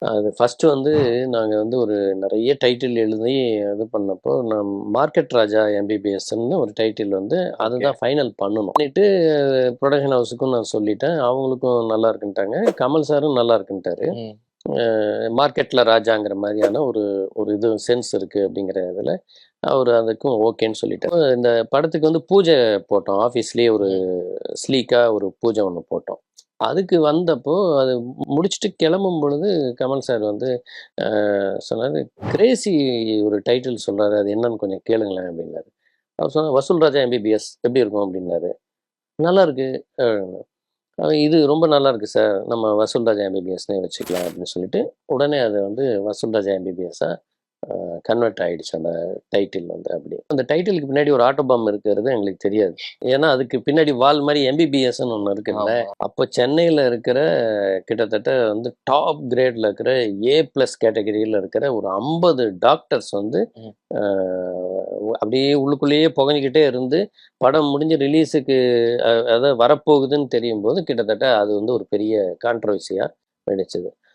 அது ஃபர்ஸ்ட்டு வந்து நாங்க வந்து ஒரு நெறைய டைட்டில் எழுதி இது பண்ணப்போ, நான் மார்க்கெட் ராஜா எம்பிபிஎஸ்ன்னு ஒரு டைட்டில் வந்து ஓகே. அதுதான் ஃபைனல் பண்ணணும். பண்ணிட்டு புரொடக்ஷன் ஹவுஸுக்கும் நான் சொல்லிட்டேன். அவங்களுக்கும் நல்லா இருக்குன்ட்டாங்க. கமல் சாரும் நல்லா இருக்குன்ட்டாரு. ம். மார்க்கெட்ல ராஜாங்கிற மாரியான ஒரு ஒரு இது சென்ஸ் இருக்கு அப்படிங்கிற இதில, அவரு அதுக்கும் ஓகேன்னு சொல்லிட்டாரு. இந்த படத்துக்கு வந்து பூஜை போட்டோம். ஆஃபீஸ்லயே ஒரு ம். ஸ்லீக்கா ஒரு பூஜை ஒண்ணு போட்டோம். அதுக்கு வந்தப்போ, அது முடிச்சுட்டு கிளம்பும் பொழுது கமல் சார் வந்து சொன்னாரு, "கிரேசி ஒரு டைட்டில் சொல்றாரு. அது என்னன்னு கொஞ்சம் கேளுங்களேன்" அப்படின்னாரு. அவர் சொன்னார், "வசூல் ராஜா எம்பிபிஎஸ் எப்படி இருக்கும்?" அப்படின்னாரு. "நல்லாருக்கு" அ "இது ரொம்ப நல்லாருக்கு சார். நம்ம வசூல் ராஜா எம்பிபிஎஸ்ன்னே வச்சுக்கலாம்" அப்படின்னு சொல்லிட்டு, உடனே அத வந்து வசூல் ராஜா எம்பிபிஎஸ்ஸா கன்வெர்ட் ஆயிடுச்சு அந்த டைட்டில் வந்து அப்படி. அந்த டைட்டிலுக்கு பின்னாடி ஒரு ஆட்டோபாம் இருக்கிறது எங்களுக்கு தெரியாது. ஏன்னா, அதுக்கு பின்னாடி வால் மாரி எம்பிபிஎஸ்ன்னு ஒண்ணு இருக்குல்ல. ஆமா. அப்போ சென்னையில இருக்கிற கிட்டத்தட்ட வந்து டாப் கிரேட்ல இருக்கிற ஏ பிளஸ் கேட்டகரியில இருக்கிற ஒரு 50 டாக்டர்ஸ் வந்து ம். அ அப்படியே உள்ளுக்குள்ளேயே புகஞ்சுக்கிட்டே இருந்து, படம் முடிஞ்சு ரிலீஸுக்கு அதாவது வரப்போகுதுன்னு தெரியும்போது, கிட்டத்தட்ட அது வந்து ஒரு பெரிய கான்ட்ரோவர்சியா வெடிச்சது.